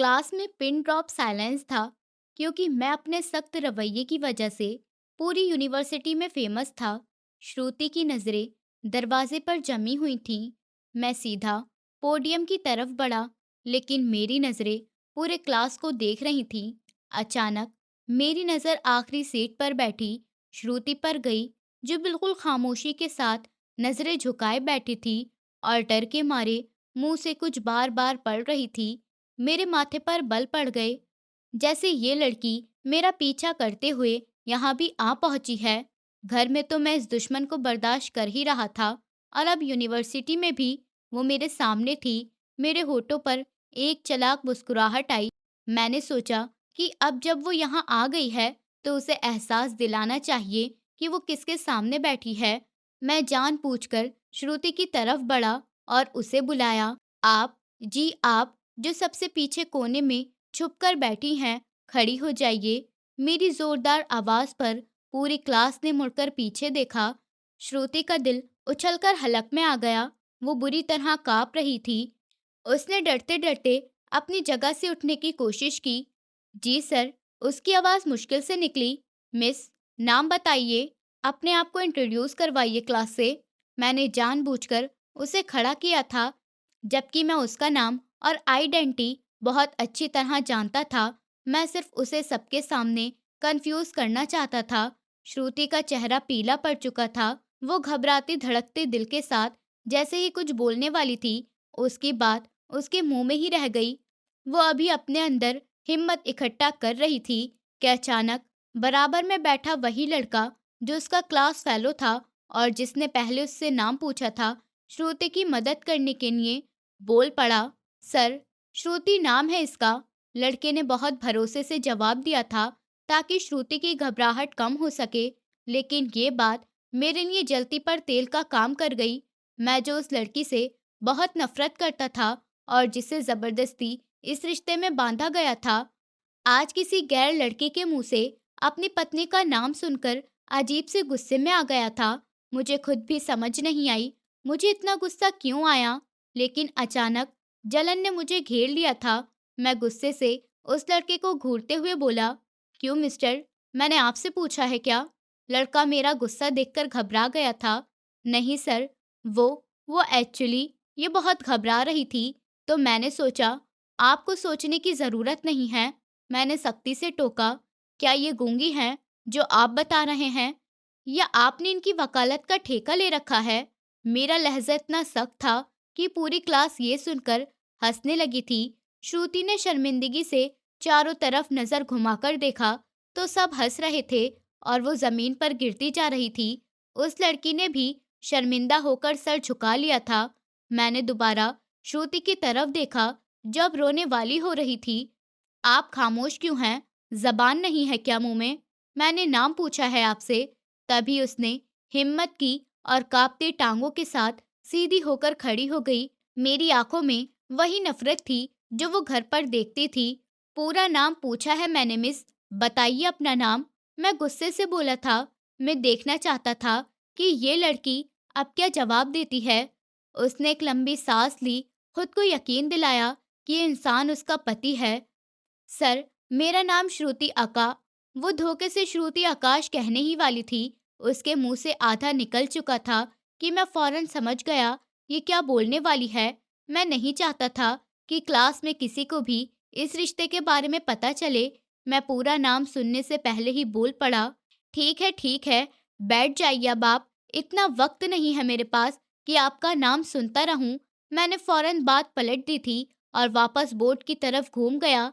Class में pin drop silence था क्योंकि मैं अपने सख्त रवैये की वजह से पूरी यूनिवर्सिटी में फेमस था। श्रुति की नज़रें दरवाजे पर जमी हुई थीं। मैं सीधा पोडियम की तरफ बढ़ा, लेकिन मेरी नज़रें पूरे क्लास को देख रही थीं। अचानक मेरी नज़र आखिरी सीट पर बैठी श्रुति पर गई, जो बिल्कुल खामोशी के साथ नज़रें झुकाए बैठी थी और डर के मारे मुंह से कुछ बार बार पढ़ रही थी। मेरे माथे पर बल पड़ गए, जैसे ये लड़की मेरा पीछा करते हुए यहाँ भी आ पहुंची है। घर में तो मैं इस दुश्मन को बर्दाश्त कर ही रहा था, और अब यूनिवर्सिटी में भी वो मेरे सामने थी। मेरे होठों पर एक चालाक मुस्कुराहट आई। मैंने सोचा कि अब जब वो यहाँ आ गई है तो उसे एहसास दिलाना चाहिए कि वो किसके सामने बैठी है। मैं जानबूझकर श्रुति की तरफ बढ़ा और उसे बुलाया। आप, जी आप, जो सबसे पीछे कोने में छुपकर बैठी हैं, खड़ी हो जाइए। मेरी जोरदार आवाज पर पूरी क्लास ने मुड़कर पीछे देखा। श्रुति का दिल उछलकर हलक में आ गया। वो बुरी तरह कांप रही थी। उसने डरते डरते अपनी जगह से उठने की कोशिश की। जी सर, उसकी आवाज मुश्किल से निकली। मिस, नाम बताइए, अपने आप को इंट्रोड्यूस करवाइए क्लास से। मैंने जानबूझकर उसे खड़ा किया था, जबकि मैं उसका नाम और आइडेंटिटी बहुत अच्छी तरह जानता था। मैं सिर्फ उसे सबके सामने कंफ्यूज करना चाहता था। श्रुति का चेहरा पीला पड़ चुका था। वो घबराती धड़कते दिल के साथ जैसे ही कुछ बोलने वाली थी, उसकी बात उसके मुंह में ही रह गई। वो अभी अपने अंदर हिम्मत इकट्ठा कर रही थी कि अचानक बराबर में बैठा वही लड़का जो उसका क्लास फेलो था और जिसने पहले उससे नाम पूछा था, श्रुति की मदद करने के लिए बोल पड़ा। सर, श्रुति नाम है इसका। लड़के ने बहुत भरोसे से जवाब दिया था, ताकि श्रुति की घबराहट कम हो सके। लेकिन ये बात मेरे लिए जलती पर तेल का काम कर गई। मैं जो उस लड़की से बहुत नफरत करता था और जिसे जबरदस्ती इस रिश्ते में बांधा गया था, आज किसी गैर लड़के के मुंह से अपनी पत्नी का नाम सुनकर अजीब से गुस्से में आ गया था। मुझे खुद भी समझ नहीं आई मुझे इतना गुस्सा क्यों आया, लेकिन अचानक जलन ने मुझे घेर लिया था। मैं गुस्से से उस लड़के को घूरते हुए बोला, क्यों मिस्टर, मैंने आपसे पूछा है क्या? लड़का मेरा गुस्सा देखकर घबरा गया था। नहीं सर, वो एक्चुअली ये बहुत घबरा रही थी, तो मैंने सोचा आपको सोचने की ज़रूरत नहीं है। मैंने सख्ती से टोका, क्या ये गूंगी हैं जो आप बता रहे हैं, या आपने इनकी वकालत का ठेका ले रखा है? मेरा लहजा इतना सख्त था कि पूरी क्लास ये सुनकर हंसने लगी थी। श्रुति ने शर्मिंदगी से चारों तरफ नजर घुमाकर देखा तो सब हंस रहे थे और वो जमीन पर गिरती जा रही थी। उस लड़की ने भी शर्मिंदा होकर सर झुका लिया था। मैंने दोबारा श्रुति की तरफ देखा, जब रोने वाली हो रही थी। आप खामोश क्यों हैं? जबान नहीं है क्या मुंह में? मैंने नाम पूछा है आपसे। तभी उसने हिम्मत की और कांपती टांगों के साथ सीधी होकर खड़ी हो गई। मेरी आंखों में वही नफरत थी जो वो घर पर देखती थी। पूरा नाम पूछा है मैंने मिस, बताइए अपना नाम। मैं गुस्से से बोला था। मैं देखना चाहता था कि ये लड़की अब क्या जवाब देती है। उसने एक लंबी सांस ली, खुद को यकीन दिलाया कि ये इंसान उसका पति है। सर, मेरा नाम श्रुति आका। वो धोखे से श्रुति आकाश कहने ही वाली थी। उसके मुंह से आधा निकल चुका था कि मैं फौरन समझ गया ये क्या बोलने वाली है। मैं नहीं चाहता था कि क्लास में किसी को भी इस रिश्ते के बारे में पता चले। मैं पूरा नाम सुनने से पहले ही बोल पड़ा, ठीक है, बैठ जाइए अब आप। इतना वक्त नहीं है मेरे पास कि आपका नाम सुनता रहूं। मैंने फौरन बात पलट दी थी और वापस बोर्ड की तरफ घूम गया।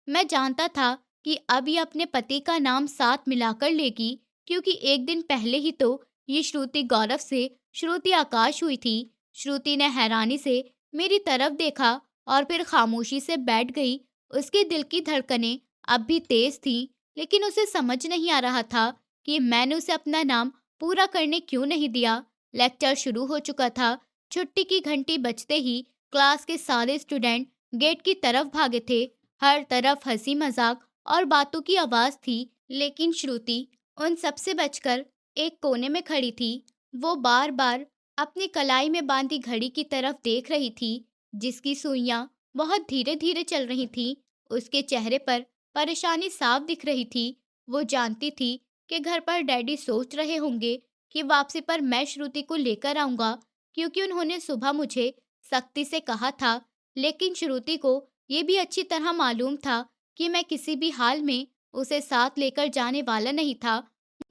मैं जानता था कि अब ये अपने पति का नाम साथ मिलाकर लेगी, क्योंकि एक दिन पहले ही तो ये श्रुति गौरव से श्रुति आकाश हुई थी। श्रुति ने हैरानी से मेरी तरफ देखा और फिर खामोशी से बैठ गई। उसके दिल की धड़कनें अब भी तेज थीं, लेकिन उसे समझ नहीं आ रहा था कि मैंने उसे अपना नाम पूरा करने क्यों नहीं दिया। लेक्चर शुरू हो चुका था। छुट्टी की घंटी बजते ही क्लास के सारे स्टूडेंट गेट की तरफ भागे थे। हर तरफ हंसी मजाक और बातों की आवाज थी, लेकिन श्रुति उन सबसे बचकर एक कोने में खड़ी थी। वो बार बार अपनी कलाई में बांधी घड़ी की तरफ देख रही थी, जिसकी सुइयां बहुत धीरे धीरे चल रही थी। उसके चेहरे पर परेशानी साफ दिख रही थी। वो जानती थी कि घर पर डैडी सोच रहे होंगे कि वापसी पर मैं श्रुति को लेकर आऊंगा, क्योंकि उन्होंने सुबह मुझे सख्ती से कहा था। लेकिन श्रुति को ये भी अच्छी तरह मालूम था कि मैं किसी भी हाल में उसे साथ लेकर जाने वाला नहीं था।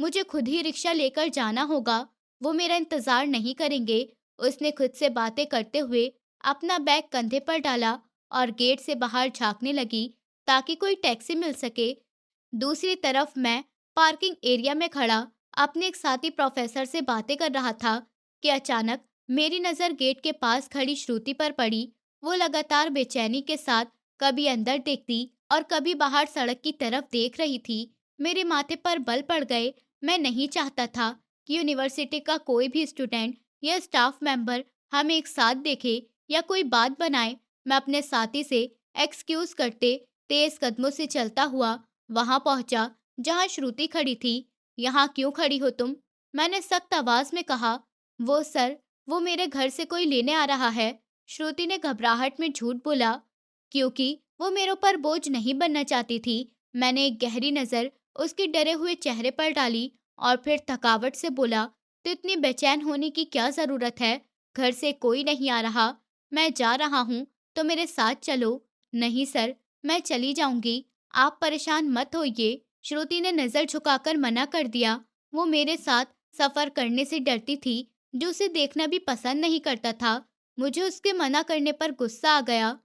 मुझे खुद ही रिक्शा लेकर जाना होगा, वो मेरा इंतजार नहीं करेंगे। उसने खुद से बातें करते हुए अपना बैग कंधे पर डाला और गेट से बाहर झांकने लगी ताकि कोई टैक्सी मिल सके। दूसरी तरफ मैं पार्किंग एरिया में खड़ा अपने एक साथी प्रोफेसर से बातें कर रहा था कि अचानक मेरी नज़र गेट के पास खड़ी श्रुति पर पड़ी। वो लगातार बेचैनी के साथ कभी अंदर देखती और कभी बाहर सड़क की तरफ देख रही थी। मेरे माथे पर बल पड़ गए। मैं नहीं चाहता था कि यूनिवर्सिटी का कोई भी स्टूडेंट या स्टाफ मेंबर हमें एक साथ देखे या कोई बात बनाए। मैं अपने साथी से एक्सक्यूज करते तेज कदमों से चलता हुआ वहां पहुंचा जहां श्रुति खड़ी थी। यहाँ क्यों खड़ी हो तुम? मैंने सख्त आवाज में कहा। वो सर, वो मेरे घर से कोई लेने आ रहा है। श्रुति ने घबराहट में झूठ बोला, क्योंकि वो मेरे ऊपर बोझ नहीं बनना चाहती थी। मैंने एक गहरी नजर उसके डरे हुए चेहरे पर डाली और फिर थकावट से बोला, तो इतनी बेचैन होने की क्या जरूरत है? घर से कोई नहीं आ रहा, मैं जा रहा हूँ, तो मेरे साथ चलो। नहीं सर, मैं चली जाऊंगी, आप परेशान मत होइए। श्रुति ने नजर झुकाकर मना कर दिया। वो मेरे साथ सफर करने से डरती थी, जो उसे देखना भी पसंद नहीं करता था। मुझे उसके मना करने पर गुस्सा आ गया।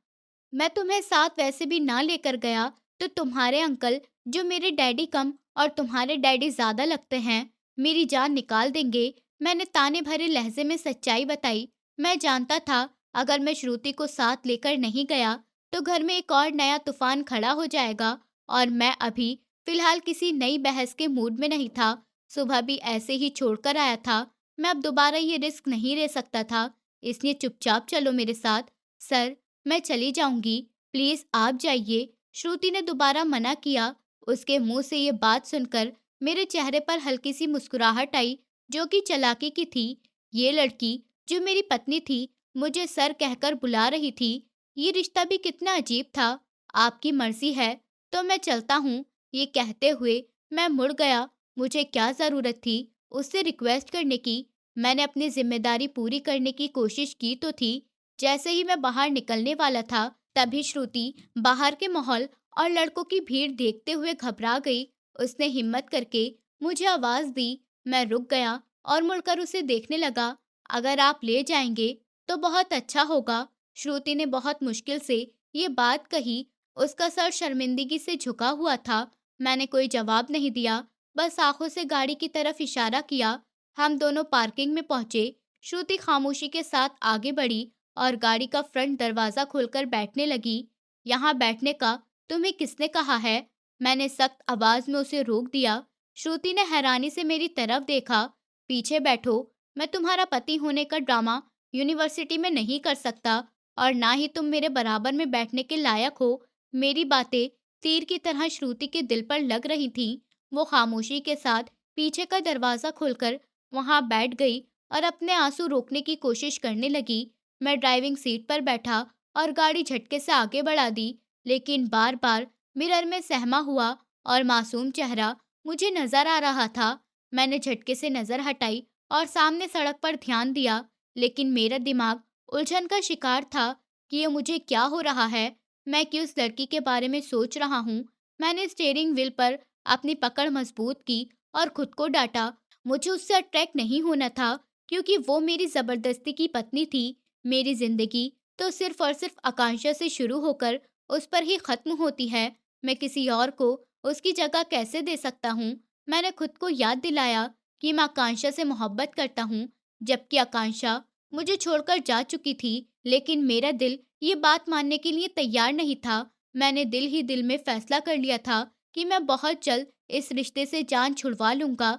मैं तुम्हें साथ वैसे भी ना लेकर गया तो तुम्हारे अंकल, जो मेरे डैडी कम और तुम्हारे डैडी ज्यादा लगते हैं, मेरी जान निकाल देंगे। मैंने ताने भरे लहजे में सच्चाई बताई। मैं जानता था अगर मैं श्रुति को साथ लेकर नहीं गया तो घर में एक और नया तूफान खड़ा हो जाएगा, और मैं अभी फिलहाल किसी नई बहस के मूड में नहीं था। सुबह भी ऐसे ही छोड़कर आया था। मैं अब दोबारा ये रिस्क नहीं ले सकता था, इसलिए चुपचाप चलो मेरे साथ। सर, मैं चली जाऊंगी, प्लीज आप जाइए। श्रुति ने दोबारा मना किया। उसके मुंह से ये बात सुनकर मेरे चेहरे पर हल्की सी मुस्कुराहट आई, जो कि चालाकी की थी। ये लड़की, जो मेरी पत्नी थी, मुझे सर कहकर बुला रही थी। ये रिश्ता भी कितना अजीब था। आपकी मर्जी है तो मैं चलता हूँ। ये कहते हुए मैं मुड़ गया। मुझे क्या जरूरत थी उससे रिक्वेस्ट करने की? मैंने अपनी जिम्मेदारी पूरी करने की कोशिश की तो थी। जैसे ही मैं बाहर निकलने वाला था, तभी श्रुति बाहर के माहौल और लड़कों की भीड़ देखते हुए घबरा गई। उसने हिम्मत करके मुझे आवाज दी। मैं रुक गया और मुड़कर उसे देखने लगा। अगर आप ले जाएंगे तो बहुत अच्छा होगा। श्रुति ने बहुत मुश्किल से ये बात कही। उसका सर शर्मिंदगी से झुका हुआ था। मैंने कोई जवाब नहीं दिया, बस आंखों से गाड़ी की तरफ इशारा किया। हम दोनों पार्किंग में पहुंचे। श्रुति खामोशी के साथ आगे बढ़ी और गाड़ी का फ्रंट दरवाजा खोलकर बैठने लगी। यहाँ बैठने का तुम्हें किसने कहा है? मैंने सख्त आवाज में उसे रोक दिया। श्रुति ने हैरानी से मेरी तरफ देखा। पीछे बैठो, मैं तुम्हारा पति होने का ड्रामा यूनिवर्सिटी में नहीं कर सकता, और ना ही तुम मेरे बराबर में बैठने के लायक हो। मेरी बातें तीर की तरह श्रुति के दिल पर लग रही थीं। वो खामोशी के साथ पीछे का दरवाजा खोलकर वहां बैठ गई और अपने आंसू रोकने की कोशिश करने लगी। मैं ड्राइविंग सीट पर बैठा और गाड़ी झटके से आगे बढ़ा दी, लेकिन बार बार मिरर में सहमा हुआ और मासूम चेहरा मुझे नजर आ रहा था। मैंने झटके से नजर हटाई और सामने सड़क पर ध्यान दिया, लेकिन मेरा दिमाग उलझन का शिकार था कि ये मुझे क्या हो रहा है। मैं किस लड़की के बारे में सोच रहा हूँ? मैंने स्टीयरिंग व्हील पर अपनी पकड़ मजबूत की और खुद को डांटा। मुझे उससे अट्रैक्ट नहीं होना था, क्योंकि वो मेरी जबरदस्ती की पत्नी थी। मेरी जिंदगी तो सिर्फ और सिर्फ आकांक्षा से शुरू होकर उस पर ही खत्म होती है। मैं किसी और को उसकी जगह कैसे दे सकता हूँ? मैंने खुद को याद दिलाया कि मैं आकांक्षा से मोहब्बत करता हूँ, जबकि आकांक्षा मुझे छोड़कर जा चुकी थी। लेकिन मेरा दिल ये बात मानने के लिए तैयार नहीं था। मैंने दिल ही दिल में फैसला कर लिया था कि मैं बहुत जल्द इस रिश्ते से जान छुड़वा लूंगा,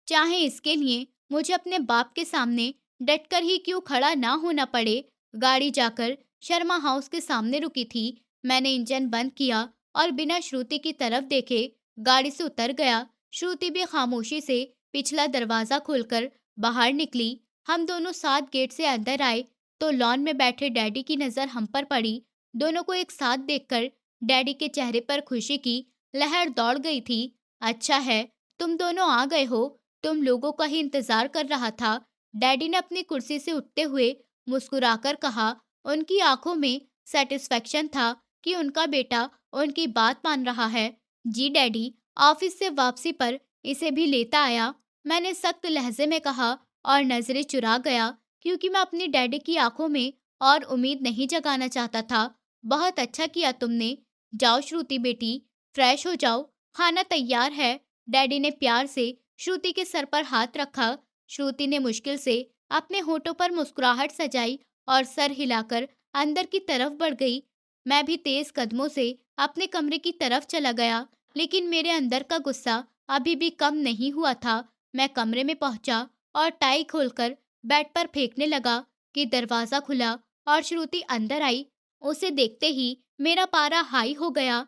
चाहे इसके लिए मुझे अपने बाप के सामने डटकर ही क्यों खड़ा ना होना पड़े। गाड़ी जाकर शर्मा हाउस के सामने रुकी थी। मैंने इंजन बंद किया और बिना श्रुति की तरफ देखे गाड़ी से उतर गया। श्रुति भी खामोशी से पिछला दरवाजा खोलकर बाहर निकली। हम दोनों साथ गेट से अंदर आए तो लॉन में बैठे डैडी की नजर हम पर पड़ी। दोनों को एक साथ देखकर डैडी के चेहरे पर खुशी की लहर दौड़ गई थी। अच्छा है, तुम दोनों आ गए हो, तुम लोगों का ही इंतजार कर रहा था। डैडी ने अपनी कुर्सी से उठते हुए मुस्कुराकर कहा। उनकी आंखों में सेटिस्फेक्शन था कि उनका बेटा उनकी बात मान रहा है। जी डैडी, ऑफिस से वापसी पर इसे भी लेता आया, मैंने सख्त लहजे में कहा और नजरें चुरा गया क्योंकि मैं अपनी डैडी की आंखों में और उम्मीद नहीं जगाना चाहता था। बहुत अच्छा किया तुमने। जाओ श्रुति बेटी, फ्रेश हो जाओ, खाना तैयार है। डैडी ने प्यार से श्रुति के सर पर हाथ रखा। श्रुति ने मुश्किल से अपने होठों पर मुस्कुराहट सजाई और सर हिलाकर अंदर की तरफ बढ़ गई। मैं भी तेज कदमों से अपने कमरे की तरफ चला गया, लेकिन मेरे अंदर का गुस्सा अभी भी कम नहीं हुआ था। मैं कमरे में पहुंचा और टाई खोलकर बेड पर फेंकने लगा कि दरवाजा खुला और श्रुति अंदर आई। उसे देखते ही मेरा पारा हाई हो गया।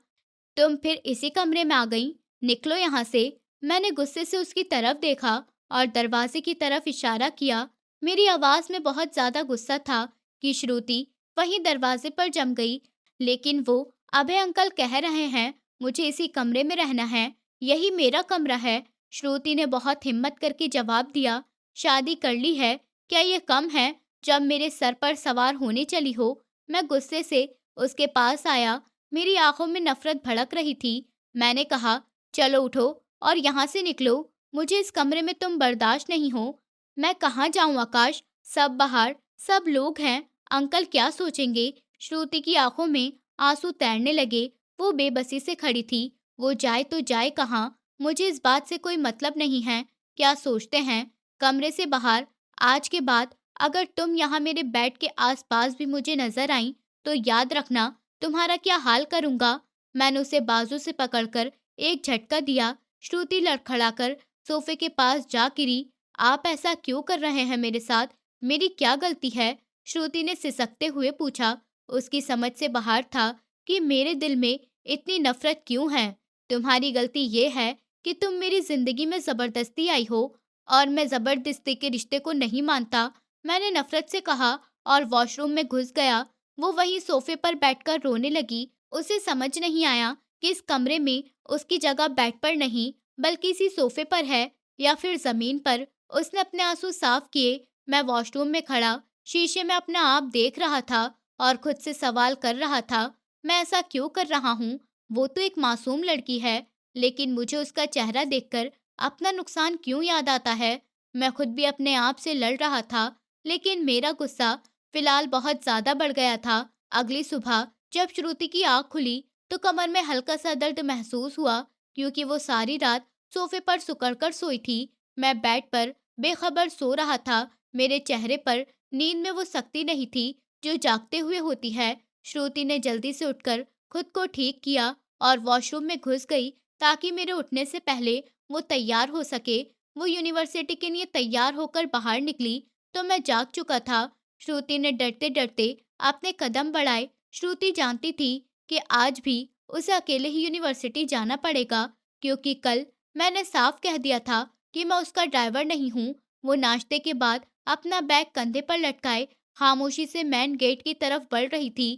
तुम फिर इसी कमरे में आ गई, निकलो यहाँ से। मैंने गुस्से से उसकी तरफ देखा और दरवाजे की तरफ इशारा किया। मेरी आवाज में बहुत ज्यादा गुस्सा था कि श्रुति वहीं दरवाजे पर जम गई। लेकिन वो अभय अंकल कह रहे हैं मुझे इसी कमरे में रहना है, यही मेरा कमरा है। श्रुति ने बहुत हिम्मत करके जवाब दिया। शादी कर ली है, क्या ये कम है जब मेरे सर पर सवार होने चली हो। मैं गुस्से से उसके पास आया, मेरी आंखों में नफरत भड़क रही थी। मैंने कहा, चलो उठो और यहाँ से निकलो, मुझे इस कमरे में तुम बर्दाश्त नहीं हो। मैं कहाँ जाऊँ आकाश, सब बाहर, सब लोग हैं, अंकल क्या सोचेंगे। श्रुति की आंखों में आंसू तैरने लगे। वो बेबसी से खड़ी थी। वो जाए तो जाए कहाँ, मुझे इस बात से कोई मतलब नहीं है क्या सोचते हैं। कमरे से बाहर, आज के बाद अगर तुम यहाँ मेरे बेड के आसपास भी मुझे नजर आई तो याद रखना तुम्हारा क्या हाल करूंगा। मैंने उसे बाजू से पकड़कर एक झटका दिया। श्रुति लड़खड़ाकर सोफे के पास जा गिरी। आप ऐसा क्यों कर रहे हैं मेरे साथ, मेरी क्या गलती है। श्रुति ने सिसकते हुए पूछा। उसकी समझ से बाहर था कि मेरे दिल में इतनी नफरत क्यों है। तुम्हारी गलती ये है कि तुम मेरी जिंदगी में जबरदस्ती आई हो और मैं जबरदस्ती के रिश्ते को नहीं मानता। मैंने नफरत से कहा और वॉशरूम में घुस गया। वो वहीं सोफे पर बैठकर रोने लगी। उसे समझ नहीं आया कि इस कमरे में उसकी जगह बेड पर नहीं बल्कि इसी सोफे पर है या फिर जमीन पर। उसने अपने आंसू साफ किए। मैं वॉशरूम में खड़ा शीशे में अपना आप देख रहा था और खुद से सवाल कर रहा था, मैं ऐसा क्यों कर रहा हूँ। वो तो एक मासूम लड़की है, लेकिन मुझे उसका चेहरा देखकर अपना नुकसान क्यों याद आता है। मैं खुद भी अपने आप से लड़ रहा था, लेकिन मेरा गुस्सा फिलहाल बहुत ज्यादा बढ़ गया था। अगली सुबह जब श्रुति की आंख खुली तो कमर में हल्का सा दर्द महसूस हुआ क्योंकि वो सारी रात सोफे पर सुकड़कर सोई थी। मैं बेड पर बेखबर सो रहा था। मेरे चेहरे पर नींद में वो शक्ति नहीं थी जो जागते हुए होती है। श्रुति ने जल्दी से उठकर खुद को ठीक किया और वॉशरूम में घुस गई ताकि मेरे उठने से पहले वो तैयार हो सके। वो यूनिवर्सिटी के लिए तैयार होकर बाहर निकली तो मैं जाग चुका था। श्रुति ने डरते डरते अपने कदम बढ़ाए। श्रुति जानती थी कि आज भी उसे अकेले ही यूनिवर्सिटी जाना पड़ेगा क्योंकि कल मैंने साफ कह दिया था कि मैं उसका ड्राइवर नहीं हूँ। वो नाश्ते के बाद अपना बैग कंधे पर लटकाए खामोशी से मेन गेट की तरफ बढ़ रही थी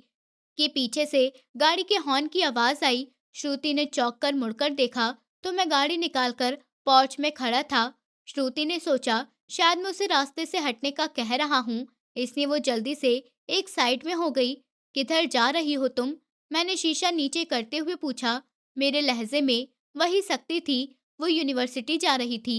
कि पीछे से गाड़ी के हॉर्न की आवाज आई। श्रुति ने चौंक कर मुड़कर देखा तो मैं गाड़ी निकालकर पोर्च में खड़ा था। श्रुति ने सोचा शायद मैं उसे रास्ते से हटने का कह रहा हूँ, इसलिए वो जल्दी से एक साइड में हो गई। किधर जा रही हो तुम, मैंने शीशा नीचे करते हुए पूछा। मेरे लहजे में वही शक्ति थी, वो यूनिवर्सिटी जा रही थी।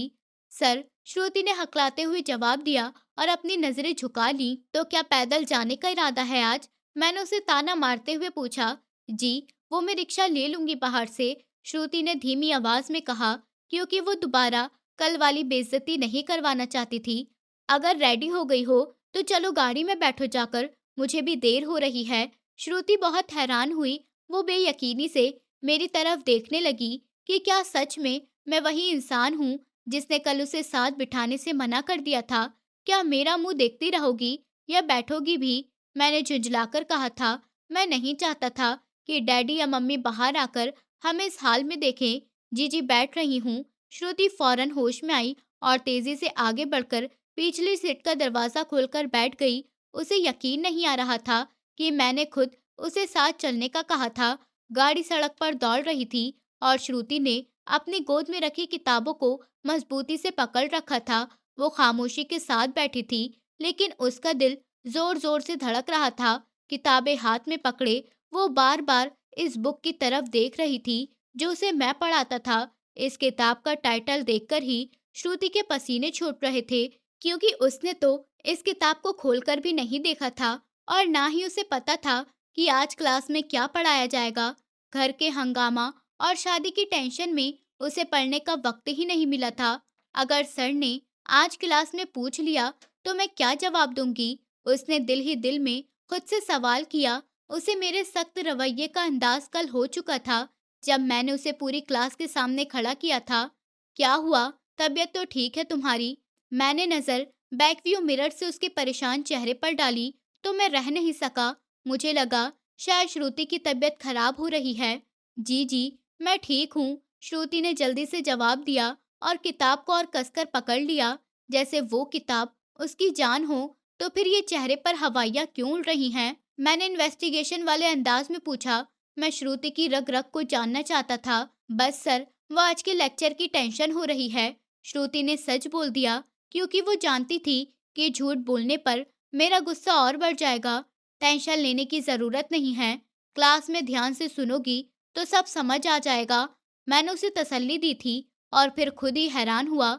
सर, श्रुति ने हकलाते हुए जवाब दिया और अपनी नजरें झुका ली। तो क्या पैदल जाने का इरादा है आज, मैंने उसे ताना मारते हुए पूछा। जी, वो मैं रिक्शा ले लूंगी बाहर से, श्रुति ने धीमी आवाज में कहा क्योंकि वो दोबारा कल वाली बेइज्जती नहीं करवाना चाहती थी। अगर रेडी हो गई हो तो चलो गाड़ी में बैठो जाकर, मुझे भी देर हो रही है। श्रुति बहुत हैरान हुई। वो बेयकीनी से मेरी तरफ देखने लगी कि क्या सच में मैं वही इंसान हूँ जिसने कल उसे साथ बिठाने से मना कर दिया था। क्या मेरा मुंह देखती रहोगी या बैठोगी भी, मैंने झुंझलाकर कहा था। मैं नहीं चाहता था कि डैडी या मम्मी बाहर आकर हमें इस हाल में देखें। जी जी बैठ रही हूँ। श्रुति फौरन होश में आई और तेजी से आगे बढ़कर पिछली सीट का दरवाजा खोलकर बैठ गई। उसे यकीन नहीं आ रहा था कि मैंने खुद उसे साथ चलने का कहा था। गाड़ी सड़क पर दौड़ रही थी और श्रुति ने अपनी गोद में रखी किताबों को मजबूती से पकड़ रखा था। वो खामोशी के साथ बैठी थी, लेकिन उसका दिल जोर जोर से धड़क रहा था। किताबें हाथ में पकड़े वो बार बार इस बुक की तरफ देख रही थी जो उसे मैं पढ़ाता था। इस किताब का टाइटल देखकर ही श्रुति के पसीने छूट रहे थे, क्योंकि उसने तो इस किताब को खोलकर भी नहीं देखा था और ना ही उसे पता था कि आज क्लास में क्या पढ़ाया जाएगा। घर के हंगामा और शादी की टेंशन में उसे पढ़ने का वक्त ही नहीं मिला था। अगर सर ने आज क्लास में पूछ लिया तो मैं क्या जवाब दूंगी? उसने दिल ही दिल में खुद से सवाल किया। उसे मेरे सख्त रवैये का अंदाज कल हो चुका था, जब मैंने उसे पूरी क्लास के सामने खड़ा किया था। क्या हुआ? तबीयत तो ठीक है तुम्हारी? मैंने नजर बैक व्यू मिरर से उसके परेशान चेहरे पर डाली तो मैं रह नहीं सका। मुझे लगा शायद श्रुति की तबीयत खराब हो रही है। जी जी, मैं ठीक हूँ, श्रुति ने जल्दी से जवाब दिया और किताब को और कसकर पकड़ लिया, जैसे वो किताब उसकी जान हो। तो फिर ये चेहरे पर हवाइयाँ क्यों उड़ रही हैं? मैंने इन्वेस्टिगेशन वाले अंदाज में पूछा। मैं श्रुति की रग रग को जानना चाहता था। बस सर, वो आज के लेक्चर की टेंशन हो रही है, श्रुति ने सच बोल दिया, क्योंकि वो जानती थी कि झूठ बोलने पर मेरा गुस्सा और बढ़ जाएगा। टेंशन लेने की जरूरत नहीं है, क्लास में ध्यान से सुनोगी तो सब समझ आ जाएगा। मैंने उसे तसल्ली दी थी और फिर खुद ही हैरान हुआ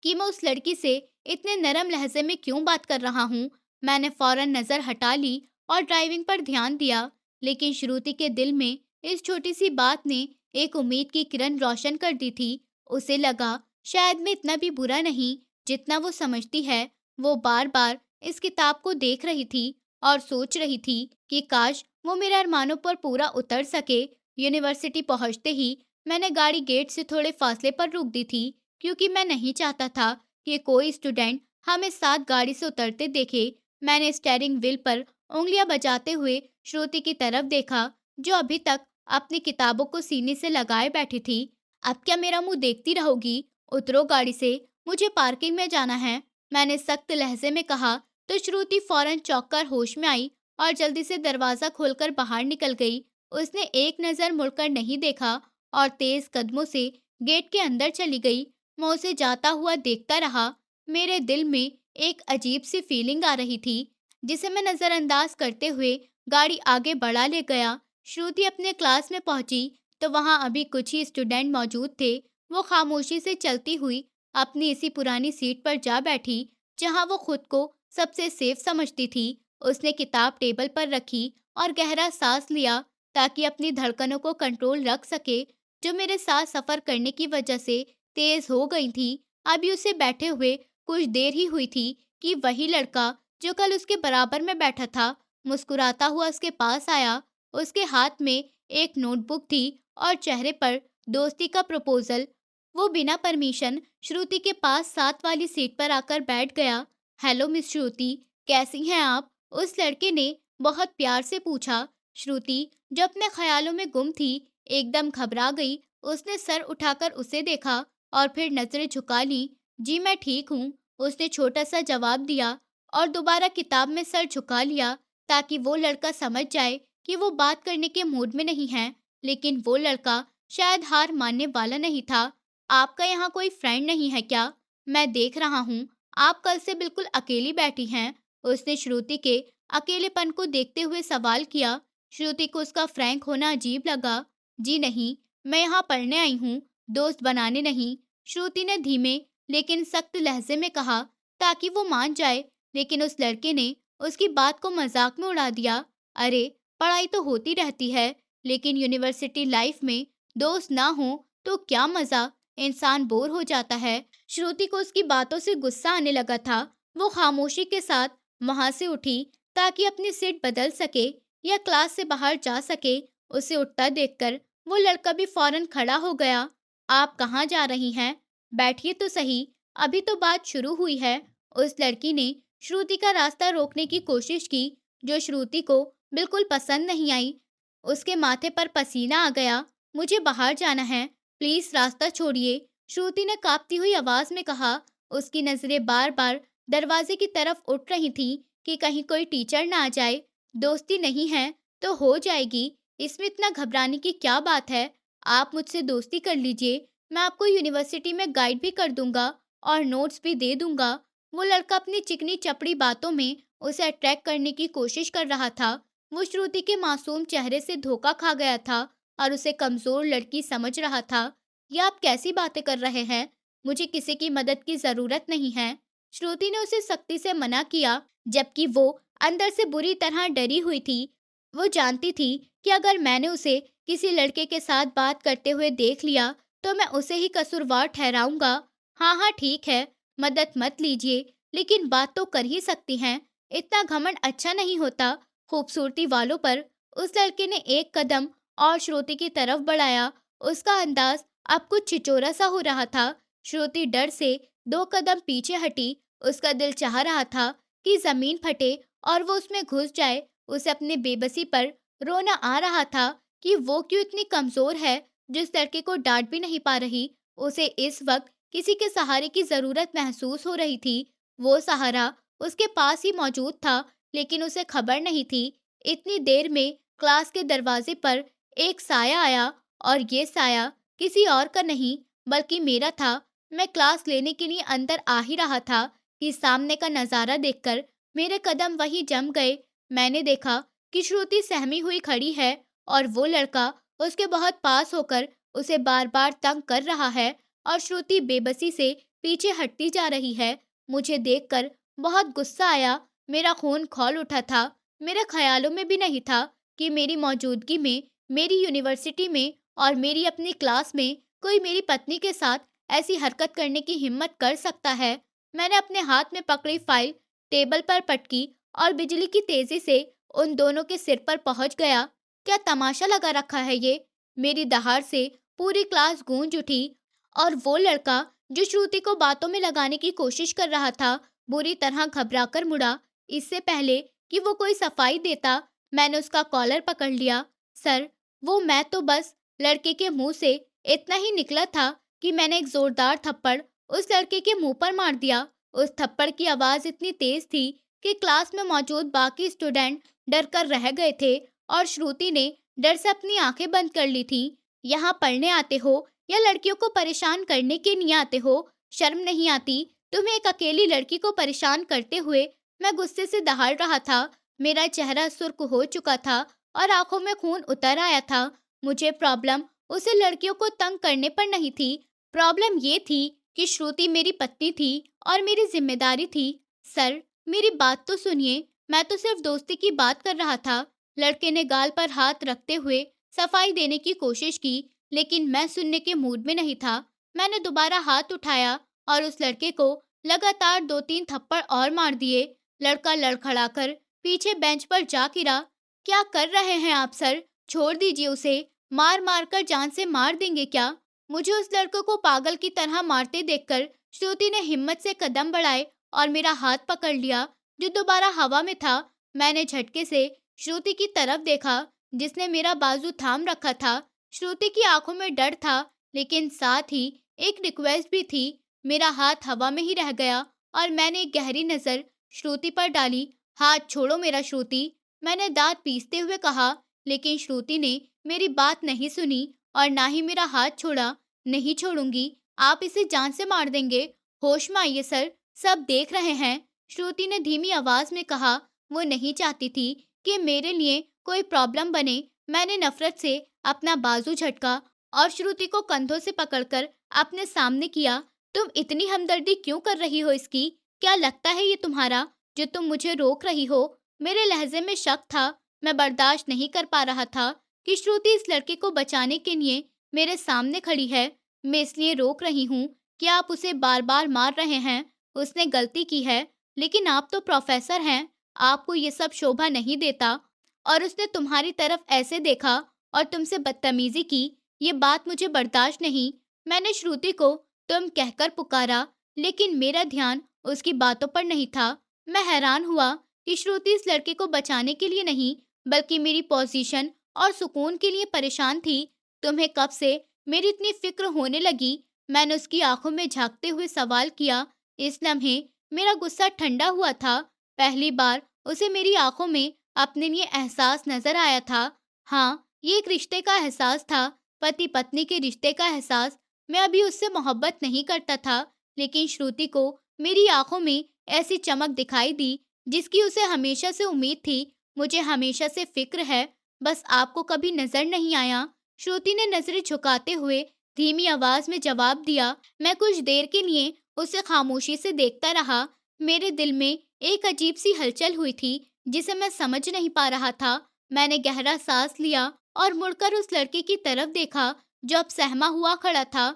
कि मैं उस लड़की से इतने नरम लहजे में क्यों बात कर रहा हूँ। मैंने फौरन नजर हटा ली और ड्राइविंग पर ध्यान दिया, लेकिन श्रुति के दिल में इस छोटी सी बात ने एक उम्मीद की किरण रोशन कर दी थी। उसे लगा शायद मैं इतना भी बुरा नहीं जितना वो समझती है। वो बार बार इस किताब को देख रही थी और सोच रही थी कि काश वो मेरे अरमानों पर पूरा उतर सके। यूनिवर्सिटी पहुंचते ही मैंने गाड़ी गेट से थोड़े फासले पर रोक दी थी, क्योंकि मैं नहीं चाहता था कि कोई स्टूडेंट हमें साथ गाड़ी से उतरते देखे। मैंने स्टीयरिंग व्हील पर उंगलियां बजाते हुए श्रुति की तरफ देखा, जो अभी तक अपनी किताबों को सीने से लगाए बैठी थी। अब क्या मेरा मुंह देखती रहोगी? उतरो गाड़ी से, मुझे पार्किंग में जाना है, मैंने सख्त लहजे में कहा। तो श्रुति फौरन चौंक कर होश में आई और जल्दी से दरवाजा खोलकर बाहर निकल गई। उसने एक नजर मुड़कर नहीं देखा और तेज कदमों से गेट के अंदर चली गई। मैं उसे जाता हुआ देखता रहा। मेरे दिल में एक अजीब सी फीलिंग आ रही थी, जिसे मैं नजरअंदाज करते हुए गाड़ी आगे बढ़ा ले गया। श्रुति अपने क्लास में पहुंची तो वहां अभी कुछ ही स्टूडेंट मौजूद थे। वो खामोशी से चलती हुई अपनी इसी पुरानी सीट पर जा बैठी जहां वो खुद को सबसे सेफ समझती थी। उसने किताब टेबल पर रखी और गहरा सांस लिया ताकि अपनी धड़कनों को कंट्रोल रख सके, जो मेरे साथ सफर करने की वजह से तेज हो गई थी। अभी उसे बैठे हुए कुछ देर ही हुई थी कि वही लड़का जो कल उसके बराबर में बैठा था, मुस्कुराता हुआ उसके पास आया। उसके हाथ में एक नोटबुक थी और चेहरे पर दोस्ती का प्रपोजल। वो बिना परमिशन श्रुति के पास साथ वाली सीट पर आकर बैठ गया। हेलो मिस श्रुति, कैसी हैं आप? उस लड़के ने बहुत प्यार से पूछा। श्रुति, जो अपने ख्यालों में गुम थी, एकदम घबरा गई। उसने सर उठाकर उसे देखा और फिर नजरें झुका ली। जी मैं ठीक हूँ, उसने छोटा सा जवाब दिया और दोबारा किताब में सर झुका लिया, ताकि वो लड़का समझ जाए कि वो बात करने के मूड में नहीं है। लेकिन वो लड़का शायद हार मानने वाला नहीं था। आपका यहाँ कोई फ्रेंड नहीं है क्या? मैं देख रहा हूँ आप कल से बिल्कुल अकेली बैठी हैं। उसने श्रुति के अकेलेपन को देखते हुए सवाल किया। श्रुति को उसका फ्रैंक होना अजीब लगा। जी नहीं, मैं यहाँ पढ़ने आई हूँ, दोस्त बनाने नहीं, श्रुति ने धीमे लेकिन सख्त लहजे में कहा, ताकि वो मान जाए। लेकिन उस लड़के ने उसकी बात को मजाक में उड़ा दिया। अरे, पढ़ाई तो होती रहती है, लेकिन यूनिवर्सिटी लाइफ में दोस्त ना हो तो क्या मजा, इंसान बोर हो जाता है। श्रुति को उसकी बातों से गुस्सा आने लगा था। वो खामोशी के साथ वहां से उठी ताकि अपनी सीट बदल सके या क्लास से बाहर जा सके। उसे उठता देखकर वो लड़का भी फौरन खड़ा हो गया। आप कहाँ जा रही हैं? बैठिए तो सही, अभी तो बात शुरू हुई है। उस लड़की ने श्रुति का रास्ता रोकने की कोशिश की, जो श्रुति को बिल्कुल पसंद नहीं आई। उसके माथे पर पसीना आ गया। मुझे बाहर जाना है, प्लीज रास्ता छोड़िए, श्रुति ने कांपती हुई आवाज में कहा। उसकी नजरें बार बार दरवाजे की तरफ उठ रही थी कि कहीं कोई टीचर ना आ जाए। दोस्ती नहीं है तो हो जाएगी, इसमें इतना घबराने की क्या बात है? आप मुझसे दोस्ती कर लीजिए, मैं आपको यूनिवर्सिटी में गाइड भी कर दूँगा और नोट्स भी दे दूँगा। वो लड़का अपनी चिकनी चपड़ी बातों में उसे अट्रैक्ट करने की कोशिश कर रहा था। वो श्रुति के मासूम चेहरे से धोखा खा गया था और उसे कमज़ोर लड़की समझ रहा था। ये आप कैसी बातें कर रहे हैं? मुझे किसी की मदद की ज़रूरत नहीं है। श्रुति ने उसे सख्ती से मना किया, जबकि वो अंदर से बुरी तरह डरी हुई थी। वो जानती थी कि अगर मैंने उसे किसी लड़के के साथ बात करते हुए देख लिया, तो मैं उसे ही कसूरवार ठहराऊँगा। हाँ, हाँ, ठीक है, मदद मत लीजिए, लेकिन बात तो कर ही सकती हैं। इतना घमंड अच्छा नहीं होता खूबसूरती वालों पर। उस लड़के ने एक कदम और श्रुति की तरफ बढ़ाया। उसका अंदाज अब कुछ छिचोरा सा हो रहा था। श्रुति डर से 2 कदम पीछे हटी। उसका दिल चाह रहा था कि ज़मीन फटे और वो उसमें घुस जाए। उसे अपनी बेबसी पर रोना आ रहा था कि वो क्यों इतनी कमज़ोर है, जो इस लड़के को डाँट भी नहीं पा रही। उसे इस वक़्त किसी के सहारे की ज़रूरत महसूस हो रही थी। वो सहारा उसके पास ही मौजूद था, लेकिन उसे खबर नहीं थी। इतनी देर में क्लास के दरवाजे पर एक साया आया और ये साया किसी और का नहीं, बल्कि मेरा था। मैं क्लास लेने के लिए अंदर आ ही रहा था कि सामने का नज़ारा देखकर मेरे कदम वहीं जम गए। मैंने देखा कि श्रुति सहमी हुई खड़ी है और वो लड़का उसके बहुत पास होकर उसे बार-बार तंग कर रहा है और श्रुति बेबसी से पीछे हटती जा रही है। मुझे देखकर बहुत गुस्सा आया, मेरा खून खौल उठा था। मेरे ख़्यालों में भी नहीं था कि मेरी मौजूदगी में, मेरी यूनिवर्सिटी में और मेरी अपनी क्लास में कोई मेरी पत्नी के साथ ऐसी हरकत करने की हिम्मत कर सकता है। मैंने अपने हाथ में पकड़ी फाइल टेबल पर पटकी और बिजली की तेज़ी से उन दोनों के सिर पर पहुंच गया। क्या तमाशा लगा रखा है ये? मेरी दहाड़ से पूरी क्लास गूंज उठी और वो लड़का जो श्रुति को बातों में लगाने की कोशिश कर रहा था, बुरी तरह घबराकर मुड़ा। इससे पहले कि वो कोई सफाई देता, मैंने उसका कॉलर पकड़ लिया। सर, वो मैं तो बस लड़के के मुंह से इतना ही निकला था कि मैंने एक जोरदार थप्पड़ उस लड़के के मुंह पर मार दिया। उस थप्पड़ की आवाज़ इतनी तेज थी कि क्लास में मौजूद बाकी स्टूडेंट डर कर रह गए थे और श्रुति ने डर से अपनी आंखें बंद कर ली थी। यहाँ पढ़ने आते हो या लड़कियों को परेशान करने के लिए आते हो? शर्म नहीं आती तुम्हें एक अकेली लड़की को परेशान करते हुए? मैं गुस्से से दहाड़ रहा था। मेरा चेहरा सुर्ख हो चुका था और आंखों में खून उतर आया था। मुझे प्रॉब्लम उसे लड़कियों को तंग करने पर नहीं थी। प्रॉब्लम ये थी कि श्रुति मेरी पत्नी थी और मेरी जिम्मेदारी थी। सर, मेरी बात तो सुनिए, मैं तो सिर्फ दोस्ती की बात कर रहा था। लड़के ने गाल पर हाथ रखते हुए सफाई देने की कोशिश की, लेकिन मैं सुनने के मूड में नहीं था। मैंने दोबारा हाथ उठाया और उस लड़के को लगातार 2-3 थप्पड़ और मार दिए। लड़का लड़खड़ाकर पीछे बेंच पर जा गिरा। क्या कर रहे हैं आप सर? छोड़ दीजिए उसे। मार मार कर जान से मार देंगे क्या? मुझे उस लड़के को पागल की तरह मारते देखकर श्रुति ने हिम्मत से कदम बढ़ाए और मेरा हाथ पकड़ लिया, जो दोबारा हवा में था। मैंने झटके से श्रुति की तरफ देखा, जिसने मेरा बाजू थाम रखा था। श्रुति की आंखों में डर था, लेकिन साथ ही एक रिक्वेस्ट भी थी। मेरा हाथ हवा में ही रह गया और मैंने एक गहरी नज़र श्रुति पर डाली। हाथ छोड़ो मेरा श्रुति, मैंने दांत पीसते हुए कहा, लेकिन श्रुति ने मेरी बात नहीं सुनी और ना ही मेरा हाथ छोड़ा। नहीं छोड़ूंगी, आप इसे जान से मार देंगे। होश में आइए सर, सब देख रहे हैं, श्रुति ने धीमी आवाज में कहा। वो नहीं चाहती थी कि मेरे लिए कोई प्रॉब्लम बने। मैंने नफरत से अपना बाजू झटका और श्रुति को कंधों से पकड़कर अपने सामने किया। तुम इतनी हमदर्दी क्यों कर रही हो इसकी? क्या लगता है ये तुम्हारा, जो तुम मुझे रोक रही हो? मेरे लहजे में शक था। मैं बर्दाश्त नहीं कर पा रहा था कि श्रुति इस लड़के को बचाने के लिए मेरे सामने खड़ी है। मैं इसलिए रोक रही हूँ कि आप उसे बार बार मार रहे हैं। उसने गलती की है, लेकिन आप तो प्रोफेसर हैं, आपको ये सब शोभा नहीं देता। और उसने तुम्हारी तरफ ऐसे देखा और तुमसे बदतमीजी की। ये बात मुझे बर्दाश्त नहीं। मैंने श्रुति को तुम कहकर पुकारा, लेकिन मेरा ध्यान उसकी बातों पर नहीं था। मैं हैरान हुआ कि श्रुति इस लड़के को बचाने के लिए नहीं, बल्कि मेरी पोजीशन और सुकून के लिए परेशान थी। तुम्हें कब से मेरी इतनी फिक्र होने लगी? मैंने उसकी आंखों में झांकते हुए सवाल किया। इस लम्हे मेरा गुस्सा ठंडा हुआ था। पहली बार उसे मेरी आंखों में अपने लिए एहसास नजर आया था। हाँ, ये एक रिश्ते का एहसास था, पति पत्नी के रिश्ते का एहसास। मैं अभी उससे मोहब्बत नहीं करता था, लेकिन श्रुति को मेरी आंखों में ऐसी चमक दिखाई दी जिसकी उसे हमेशा से उम्मीद थी। मुझे हमेशा से फिक्र है, बस आपको कभी नजर नहीं आया। श्रुति ने नजरें झुकाते हुए धीमी आवाज में जवाब दिया। मैं कुछ देर के लिए उसे खामोशी से देखता रहा। मेरे दिल में एक अजीब सी हलचल हुई थी जिसे मैं समझ नहीं पा रहा था। मैंने गहरा सांस लिया और मुड़कर उस लड़के की तरफ देखा जो अब सहमा हुआ खड़ा था।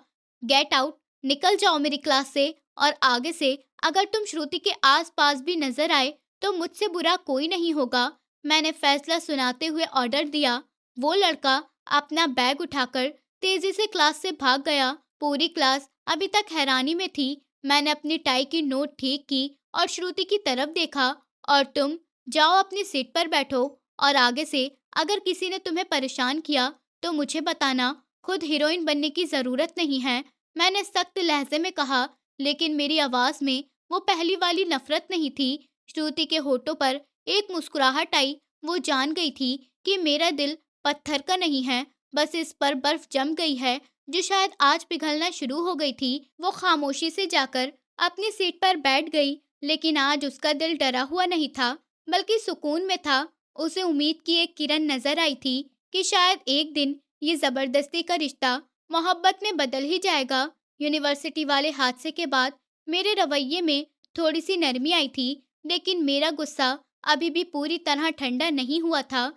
गेट आउट, निकल जाओ मेरी क्लास से, और आगे से अगर तुम श्रुति के आसपास भी नजर आए तो मुझसे बुरा कोई नहीं होगा, मैंने फैसला सुनाते हुए ऑर्डर दिया। वो लड़का अपना बैग उठाकर तेजी से क्लास से भाग गया। पूरी क्लास अभी तक हैरानी में थी। मैंने अपनी टाई की नोट ठीक की और श्रुति की तरफ देखा। और तुम जाओ अपनी सीट पर बैठो, और आगे से अगर किसी ने तुम्हें परेशान किया तो मुझे बताना। खुद हीरोइन बनने की जरूरत नहीं है, मैंने सख्त लहजे में कहा, लेकिन मेरी आवाज में वो पहली वाली नफरत नहीं थी। श्रुति के होठों पर एक मुस्कुराहट आई। वो जान गई थी कि मेरा दिल पत्थर का नहीं है, बस इस पर बर्फ जम गई है जो शायद आज पिघलना शुरू हो गई थी। वो खामोशी से जाकर अपनी सीट पर बैठ गई, लेकिन आज उसका दिल डरा हुआ नहीं था, बल्कि सुकून में था। उसे उम्मीद की एक किरण नजर आई थी कि शायद एक दिन ये जबरदस्ती का रिश्ता मोहब्बत में बदल ही जाएगा। यूनिवर्सिटी वाले हादसे के बाद मेरे रवैये में थोड़ी सी नरमी आई थी, लेकिन मेरा गुस्सा अभी भी पूरी तरह ठंडा नहीं हुआ था।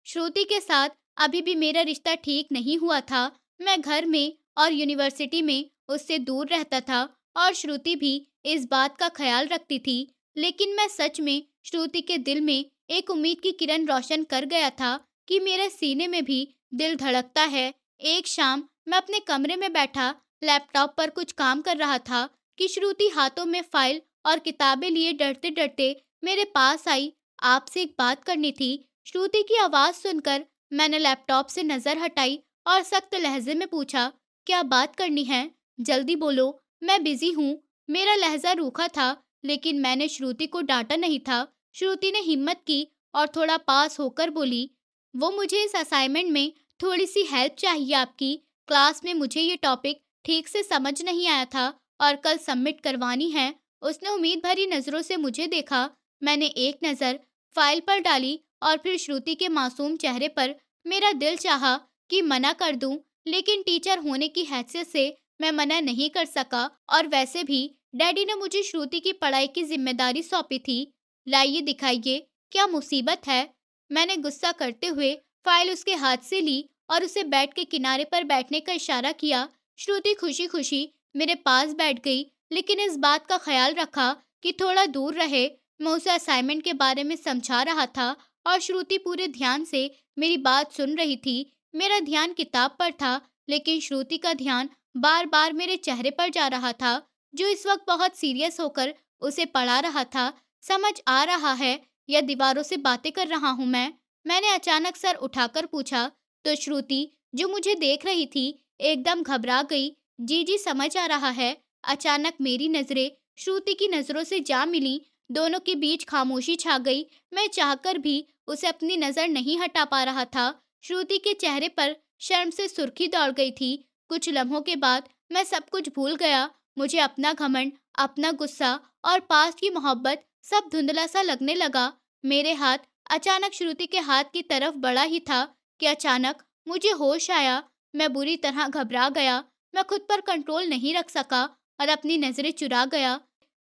श्रुति के साथ अभी भी मेरा रिश्ता ठीक नहीं हुआ था। मैं घर में और यूनिवर्सिटी में उससे दूर रहता था, और श्रुति भी इस बात का ख्याल रखती थी। लेकिन मैं सच में श्रुति के दिल में एक उम्मीद की किरण रोशन कर गया था कि मेरे सीने में भी दिल धड़कता है। एक शाम मैं अपने कमरे में बैठा लैपटॉप पर कुछ काम कर रहा था कि श्रुति हाथों में फाइल और किताबें लिए डरते डरते मेरे पास आई। आपसे एक बात करनी थी, श्रुति की आवाज सुनकर मैंने लैपटॉप से नजर हटाई और सख्त लहजे में पूछा, क्या बात करनी है? जल्दी बोलो, मैं बिजी हूँ। मेरा लहजा रूखा था, लेकिन मैंने श्रुति को डांटा नहीं था। श्रुति ने हिम्मत की और थोड़ा पास होकर बोली, वो मुझे इस असाइनमेंट में थोड़ी सी हेल्प चाहिए आपकी। क्लास में मुझे ये टॉपिक ठीक से समझ नहीं आया था और कल सबमिट करवानी है। उसने उम्मीद भरी नजरों से मुझे देखा। मैंने एक नजर फाइल पर डाली और फिर श्रुति के मासूम चेहरे पर। मेरा दिल चाहा कि मना कर दूं, लेकिन टीचर होने की हैसियत से मैं मना नहीं कर सका, और वैसे भी डैडी ने मुझे श्रुति की पढ़ाई की जिम्मेदारी सौंपी थी। लाइए दिखाइए, क्या मुसीबत है? मैंने गुस्सा करते हुए फाइल उसके हाथ से ली और उसे बेड के किनारे पर बैठने का इशारा किया। श्रुति खुशी खुशी मेरे पास बैठ गई, लेकिन इस बात का ख्याल रखा कि थोड़ा दूर रहे। मैं उसे असाइनमेंट के बारे में समझा रहा था और श्रुति पूरे ध्यान से मेरी बात सुन रही थी। मेरा ध्यान किताब पर था, लेकिन श्रुति का ध्यान बार बार मेरे चेहरे पर जा रहा था, जो इस वक्त बहुत सीरियस होकर उसे पढ़ा रहा था। समझ आ रहा है या दीवारों से बातें कर रहा हूँ मैंने अचानक सर उठाकर पूछा, तो श्रुति जो मुझे देख रही थी एकदम घबरा गई। जी जी, समझ आ रहा है। अचानक मेरी नजरें श्रुति की नजरों से जा मिली। दोनों के बीच खामोशी छा गई। मैं चाहकर भी उसे अपनी नजर नहीं हटा पा रहा था। श्रुति के चेहरे पर शर्म से सुर्खी दौड़ गई थी। कुछ लम्हों के बाद मैं सब कुछ भूल गया। मुझे अपना घमंड, अपना गुस्सा और पास की मोहब्बत सब धुंधला सा लगने लगा। मेरे हाथ अचानक श्रुति के हाथ की तरफ बढ़ा ही था कि अचानक मुझे होश आया। मैं बुरी तरह घबरा गया। मैं खुद पर कंट्रोल नहीं रख सका और अपनी नजरें चुरा गया।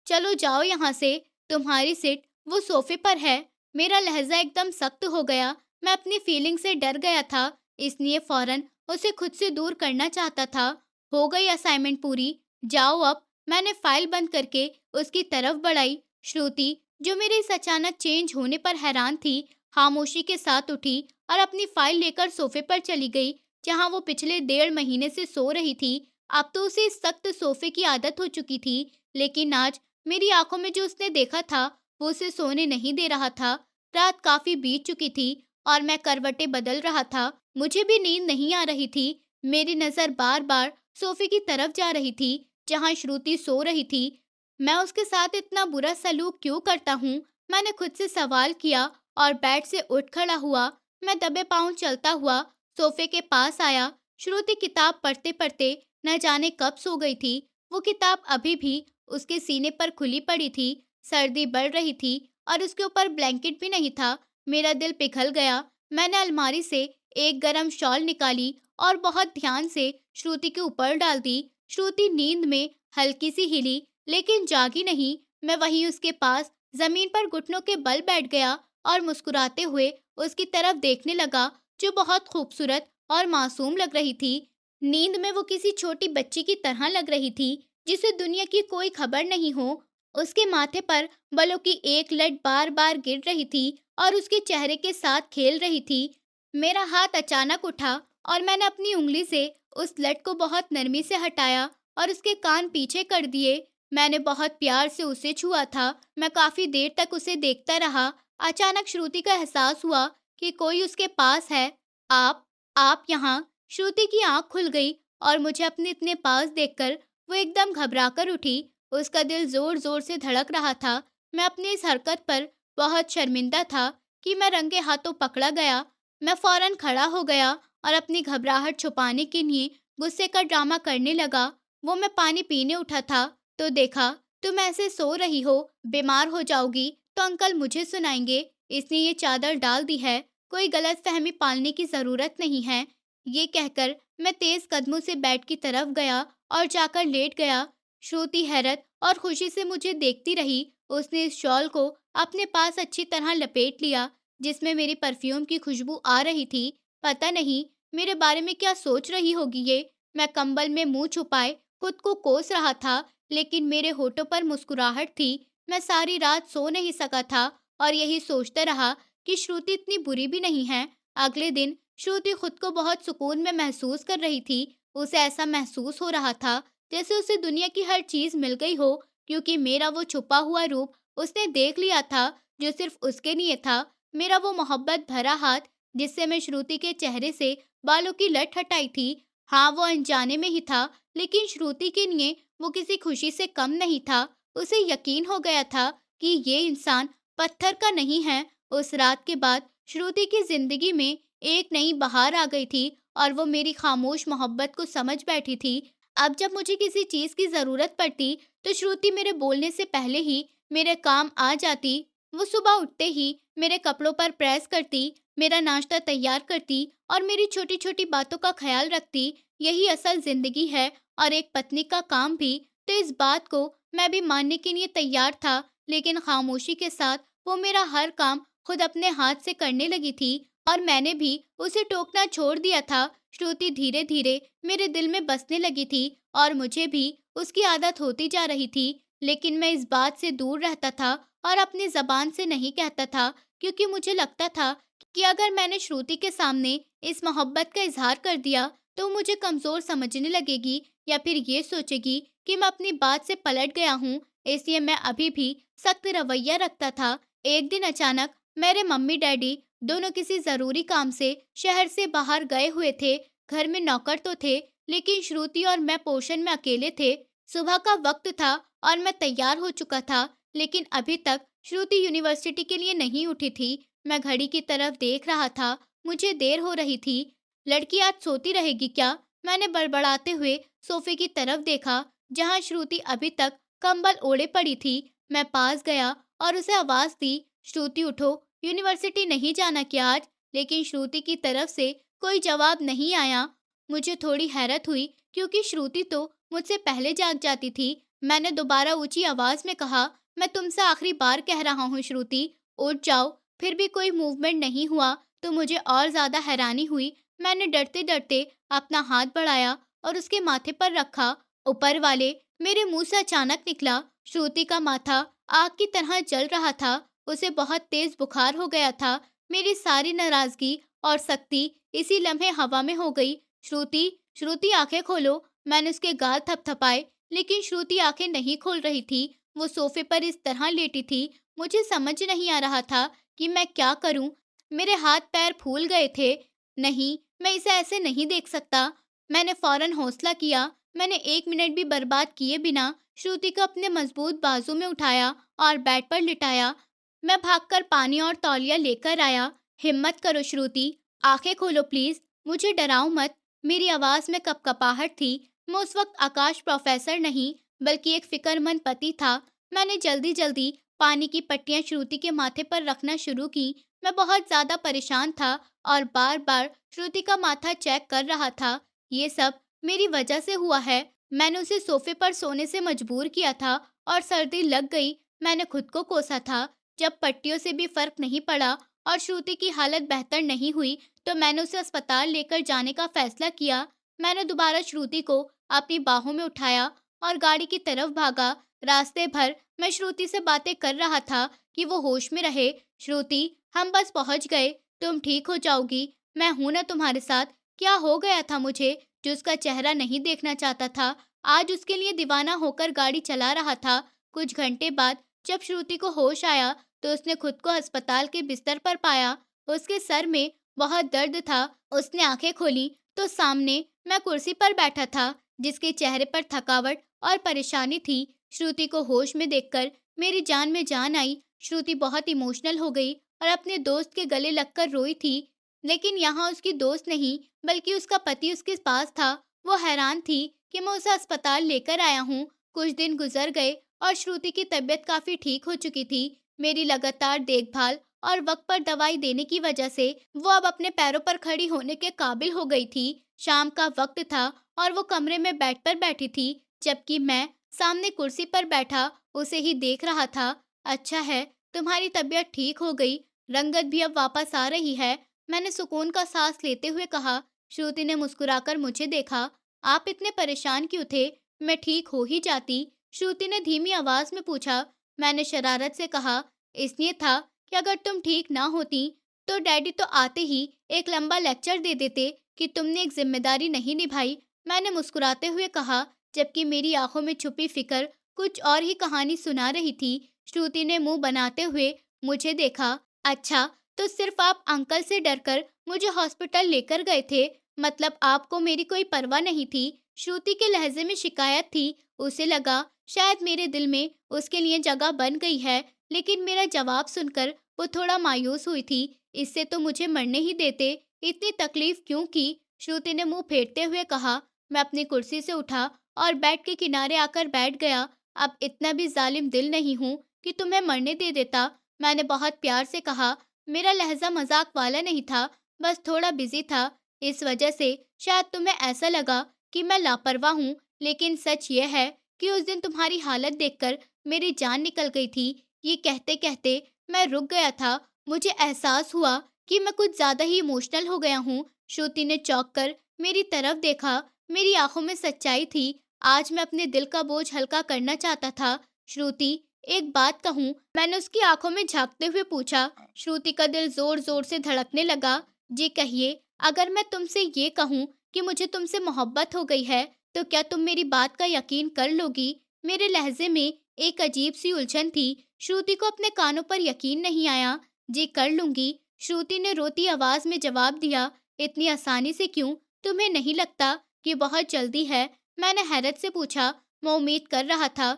चलो जाओ यहाँ से, तुम्हारी सीट वो सोफे पर है। मेरा लहजा एकदम सख्त हो गया। मैं अपनी फीलिंग से डर गया था, इसलिए फौरन उसे खुद से दूर करना चाहता था। हो गई असाइनमेंट पूरी, जाओ अब, मैंने फाइल बंद करके उसकी तरफ बढ़ाई। श्रुति जो मेरे इस अचानक चेंज होने पर हैरान थी, खामोशी के साथ उठी और अपनी फाइल लेकर सोफे पर चली गई, जहां वो पिछले 1.5 महीने से सो रही थी। अब तो उसे इस सख्त सोफे की आदत हो चुकी थी, लेकिन आज मेरी आंखों में जो उसने देखा था वो उसे सोने नहीं दे रहा था। रात काफी बीत चुकी थी और मैं करवटें बदल रहा था। मुझे भी नींद नहीं आ रही थी। मेरी नजर बार बार सोफे की तरफ जा रही थी जहां श्रुति सो रही थी। मैं उसके साथ इतना बुरा सलूक क्यों करता हूँ? मैंने खुद से सवाल किया और बेड से उठ खड़ा हुआ। मैं दबे पांव चलता हुआ सोफे के पास आया। श्रुति किताब पढ़ते पढ़ते न जाने कब सो गई थी। वो किताब अभी भी उसके सीने पर खुली पड़ी थी। सर्दी बढ़ रही थी और उसके ऊपर ब्लैंकेट भी नहीं था। मेरा दिल पिघल गया। मैंने अलमारी से एक गरम शॉल निकाली और बहुत ध्यान से श्रुति के ऊपर डाल दी। श्रुति नींद में हल्की सी हिली, लेकिन जागी नहीं। मैं वहीं उसके पास जमीन पर घुटनों के बल बैठ गया और मुस्कुराते हुए उसकी तरफ देखने लगा, जो बहुत खूबसूरत और मासूम लग रही थी। नींद में वो किसी छोटी बच्ची की तरह लग रही थी, जिसे दुनिया की कोई खबर नहीं हो। उसके माथे पर बालों की एक लट बार बार गिर रही थी और उसके चेहरे के साथ खेल रही थी। मेरा हाथ अचानक उठा और मैंने अपनी उंगली से उस लट को बहुत नरमी से हटाया और उसके कान पीछे कर दिए। मैंने बहुत प्यार से उसे छुआ था। मैं काफी देर तक उसे देखता रहा। अचानक श्रुति का एहसास हुआ कि कोई उसके पास है। आप आप यहाँ। श्रुति की आंख खुल गई और मुझे अपने इतने पास देखकर वो एकदम घबराकर उठी। उसका दिल जोर जोर से धड़क रहा था। मैं अपनी इस हरकत पर बहुत शर्मिंदा था कि मैं रंगे हाथों पकड़ा गया। मैं फौरन खड़ा हो गया और अपनी घबराहट छुपाने के लिए गुस्से का ड्रामा करने लगा। वो मैं पानी पीने उठा था तो देखा, तुम ऐसे सो रही हो, बीमार हो जाओगी तो अंकल मुझे सुनाएंगे, इसने ये चादर डाल दी है, कोई गलतफहमी पालने की जरूरत नहीं है। ये कहकर मैं तेज कदमों से बेड की तरफ गया और जाकर लेट गया। श्रुति हैरत और खुशी से मुझे देखती रही। उसने इस शॉल को अपने पास अच्छी तरह लपेट लिया, जिसमें मेरी परफ्यूम की खुशबू आ रही थी। पता नहीं मेरे बारे में क्या सोच रही होगी ये। मैं कंबल में मुंह छुपाए खुद को कोस रहा था, लेकिन मेरे होठों पर मुस्कुराहट थी। मैं सारी रात सो नहीं सका था और यही सोचता रहा कि श्रुति इतनी बुरी भी नहीं है। अगले दिन श्रुति खुद को बहुत सुकून में महसूस कर रही थी। उसे ऐसा महसूस हो रहा था जैसे उसे दुनिया की हर चीज मिल गई हो, क्योंकि मेरा वो छुपा हुआ रूप उसने देख लिया था, जो सिर्फ उसके लिए था। मेरा वो मोहब्बत भरा हाथ, जिससे मैं श्रुति के चेहरे से बालों की लट हटाई थी। हाँ, वो अनजाने में ही था, लेकिन श्रुति के लिए वो किसी खुशी से कम नहीं था। उसे यकीन हो गया था कि ये इंसान पत्थर का नहीं है। उस रात के बाद श्रुति की जिंदगी में एक नई बहार आ गई थी और वो मेरी खामोश मोहब्बत को समझ बैठी थी। अब जब मुझे किसी चीज की जरूरत पड़ती तो श्रुति मेरे बोलने से पहले ही मेरे काम आ जाती। वो सुबह उठते ही मेरे कपड़ों पर प्रेस करती, मेरा नाश्ता तैयार करती और मेरी छोटी छोटी बातों का ख्याल रखती। यही असल जिंदगी है और एक पत्नी का काम भी। तो इस बात को मैं भी मानने के लिए तैयार था, लेकिन खामोशी के साथ वो मेरा हर काम खुद अपने हाथ से करने लगी थी और मैंने भी उसे टोकना छोड़ दिया था। श्रुति धीरे धीरे मेरे दिल में बसने लगी थी और मुझे भी उसकी आदत होती जा रही थी, लेकिन मैं इस बात से दूर रहता था और अपनी जबान से नहीं कहता था, क्योंकि मुझे लगता था कि अगर मैंने श्रुति के सामने इस मोहब्बत का इजहार कर दिया तो मुझे कमजोर समझने लगेगी या फिर ये सोचेगी कि मैं अपनी बात से पलट गया हूँ। इसलिए मैं अभी भी सख्त रवैया रखता था। एक दिन अचानक मेरे मम्मी डैडी दोनों किसी जरूरी काम से शहर से बाहर गए हुए थे। घर में नौकर तो थे, लेकिन श्रुति और मैं पोर्शन में अकेले थे। सुबह का वक्त था और मैं तैयार हो चुका था, लेकिन अभी तक श्रुति यूनिवर्सिटी के लिए नहीं उठी थी। मैं घड़ी की तरफ देख रहा था, मुझे देर हो रही थी। लड़की आज सोती रहेगी क्या? मैंने बड़बड़ाते हुए सोफे की तरफ देखा, जहां श्रुति अभी तक कंबल ओढ़े पड़ी थी। मैं पास गया और उसे आवाज दी, श्रुति उठो, यूनिवर्सिटी नहीं जाना क्या आज? लेकिन श्रुति की तरफ से कोई जवाब नहीं आया। मुझे थोड़ी हैरत हुई, क्योंकि श्रुति तो मुझसे पहले जाग जाती थी। मैंने दोबारा ऊंची आवाज में कहा, मैं तुमसे आखिरी बार कह रहा हूँ श्रुति, उठ जाओ। फिर भी कोई मूवमेंट नहीं हुआ तो मुझे और ज्यादा हैरानी हुई। मैंने डरते डरते अपना हाथ बढ़ाया और उसके माथे पर रखा। ऊपर वाले मेरे मुंह से अचानक निकला। श्रुति का माथा आग की तरह जल रहा था। उसे बहुत तेज बुखार हो गया था। मेरी सारी नाराजगी और सख्ती इसी लम्हे हवा में हो गई। श्रुति, श्रुति आंखें खोलो। मैंने उसके गाल थपथपाए, लेकिन श्रुति आंखें नहीं खोल रही थी। वो सोफे पर इस तरह लेटी थी, मुझे समझ नहीं आ रहा था कि मैं क्या करूं। मेरे हाथ पैर फूल गए थे। नहीं, मैं इसे ऐसे नहीं देख सकता। मैंने फौरन हौसला किया। मैंने 1 मिनट भी बर्बाद किए बिना श्रुति को अपने मजबूत बाजू में उठाया और बेड पर लिटाया। मैं भागकर पानी और तौलिया लेकर आया। हिम्मत करो श्रुति, आंखें खोलो प्लीज। मुझे डराओ मत। मेरी आवाज में कपकपाहट थी। मैं उस वक्त आकाश प्रोफेसर नहीं, बल्कि एक फिक्रमंद पति था। मैंने जल्दी जल्दी पानी की पट्टियां श्रुति के माथे पर रखना शुरू की। मैं बहुत ज्यादा परेशान था और बार बार श्रुति का माथा चेक कर रहा था। ये सब मेरी वजह से हुआ है। मैंने उसे सोफे पर सोने से मजबूर किया था और सर्दी लग गई। मैंने खुद को कोसा था। जब पट्टियों से भी फर्क नहीं पड़ा और श्रुति की हालत बेहतर नहीं हुई, तो मैंने उसे अस्पताल लेकर जाने का फैसला किया। मैंने दोबारा श्रुति को अपनी बाहों में उठाया और गाड़ी की तरफ भागा। रास्ते भर मैं श्रुति से बातें कर रहा था कि वो होश में रहे। श्रुति, हम बस पहुंच गए। तुम ठीक हो जाओगी। मैं हूं ना तुम्हारे साथ। क्या हो गया था मुझे जो उसका चेहरा नहीं देखना चाहता था? आज उसके लिए दीवाना होकर गाड़ी चला रहा था। कुछ घंटे बाद जब श्रुति को होश आया, तो उसने खुद को अस्पताल के बिस्तर पर पाया। उसके सर में बहुत दर्द था। उसने आंखें खोली तो सामने मैं कुर्सी पर बैठा था, जिसके चेहरे पर थकावट और परेशानी थी। श्रुति को होश में देखकर मेरी जान में जान आई। श्रुति बहुत इमोशनल हो गई और अपने दोस्त के गले लगकर रोई थी। लेकिन यहाँ उसकी दोस्त नहीं, बल्कि उसका पति उसके पास था। वो हैरान थी कि मैं उसे अस्पताल लेकर आया हूँ। कुछ दिन गुजर गए और श्रुति की तबीयत काफी ठीक हो चुकी थी। मेरी लगातार देखभाल और वक्त पर दवाई देने की वजह से वो अब अपने पैरों पर खड़ी होने के काबिल हो गई थी। शाम का वक्त था और वो कमरे में बेड पर बैठी थी, जबकि मैं सामने कुर्सी पर बैठा उसे ही देख रहा था। अच्छा है, तुम्हारी तबीयत ठीक हो गई। रंगत भी अब वापस आ रही है। मैंने सुकून का सांस लेते हुए कहा। श्रुति ने मुस्कुराकर मुझे देखा। आप इतने परेशान क्यों थे? मैं ठीक हो ही जाती। श्रुति ने धीमी आवाज में पूछा। मैंने शरारत से कहा, इसलिए था कि अगर तुम ठीक ना होती, तो डैडी तो आते ही एक लंबा लेक्चर दे देते कि तुमने एक जिम्मेदारी नहीं निभाई। मैंने मुस्कुराते हुए कहा, जबकि मेरी आंखों में छुपी फिक्र कुछ और ही कहानी सुना रही थी। श्रुति ने मुंह बनाते हुए मुझे देखा। अच्छा, तो सिर्फ आप अंकल से डरकर मुझे हॉस्पिटल लेकर गए थे? मतलब आपको मेरी कोई परवाह नहीं थी? श्रुति के लहजे में शिकायत थी। उसे लगा शायद मेरे दिल में उसके लिए जगह बन गई है। लेकिन मेरा जवाब सुनकर वो थोड़ा मायूस हुई थी। इससे तो मुझे मरने ही देते। इतनी तकलीफ क्यों की? श्रुति ने मुंह फेरते हुए कहा। मैं अपनी कुर्सी से उठा और बेड के किनारे आकर बैठ गया। अब इतना भी जालिम दिल नहीं हूँ कि तुम्हें मरने दे देता। मैंने बहुत प्यार से कहा। मेरा लहजा मजाक वाला नहीं था, बस थोड़ा बिजी था। इस वजह से शायद तुम्हें ऐसा लगा कि मैं लापरवाह हूँ। लेकिन सच ये है कि उस दिन तुम्हारी हालत देखकर मेरी जान निकल गई थी। ये कहते कहते मैं रुक गया था। मुझे एहसास हुआ कि मैं कुछ ज्यादा ही इमोशनल हो गया हूँ। श्रुति ने चौंक कर मेरी तरफ देखा। मेरी आंखों में सच्चाई थी। आज मैं अपने दिल का बोझ हल्का करना चाहता था। श्रुति, एक बात कहूँ? मैंने उसकी आंखों में झांकते हुए पूछा। श्रुति का दिल जोर जोर से धड़कने लगा। जी कहिए। अगर मैं तुमसे ये कहूँ कि मुझे तुमसे मोहब्बत हो गई है, तो क्या तुम मेरी बात का यकीन कर लोगी? मेरे लहजे में एक अजीब सी उलझन थी। श्रुति को अपने कानों पर यकीन नहीं आया। जी कर लूंगी, श्रुति ने रोती आवाज में जवाब दिया। इतनी आसानी से क्यों? तुम्हें नहीं लगता कि बहुत जल्दी है? मैंने हैरत से पूछा। मैं उम्मीद कर रहा था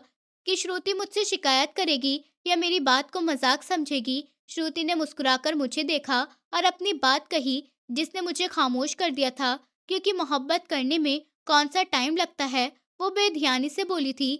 कि श्रुति मुझसे शिकायत करेगी या मेरी बात को मजाक समझेगी। श्रुति ने मुस्कुराकर मुझे देखा और अपनी बात कही, जिसने मुझे खामोश कर दिया था। क्योंकि मोहब्बत करने में कौन सा टाइम लगता है, वो बेध्यानी से बोली थी।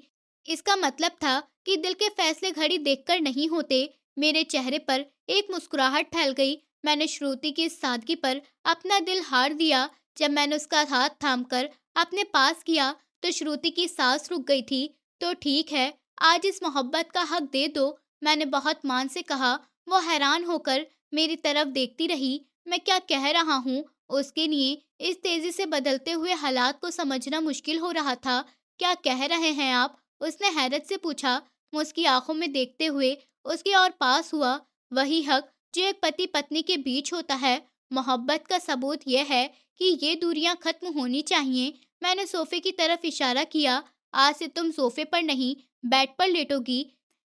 इसका मतलब था कि दिल के फैसले घड़ी देखकर नहीं होते। मेरे चेहरे पर एक मुस्कुराहट फैल गई। मैंने श्रुति की इस सादगी पर अपना दिल हार दिया। जब मैंने उसका हाथ थामकर अपने पास किया, तो श्रुति की सांस रुक गई थी। तो ठीक है, आज इस मोहब्बत का हक दे दो, मैंने बहुत मान से कहा। वो हैरान होकर मेरी तरफ देखती रही। मैं क्या कह रहा हूँ, उसके लिए इस तेजी से बदलते हुए हालात को समझना मुश्किल हो रहा था। क्या कह रहे हैं आप? उसने हैरत से पूछा। मैं उसकी आंखों में देखते हुए उसके और पास हुआ। वही हक जो एक पति पत्नी के बीच होता है। मोहब्बत का सबूत यह है कि ये दूरियां खत्म होनी चाहिए। मैंने सोफे की तरफ इशारा किया। आज से तुम सोफे पर नहीं, बेड पर लेटोगी।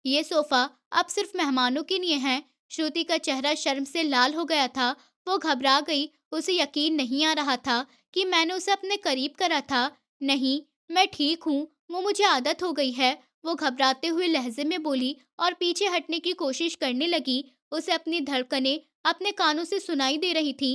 ये सोफा अब सिर्फ मेहमानों के लिए है। श्रुति का चेहरा शर्म से लाल हो गया था। वो घबरा गई। उसे यकीन नहीं आ रहा था कि मैंने उसे अपने करीब करा था। नहीं, मैं ठीक हूँ, वो मुझे आदत हो गई है। वो घबराते हुए लहजे में बोली और पीछे हटने की कोशिश करने लगी। उसे अपनी धड़कनें अपने कानों से सुनाई दे रही थी।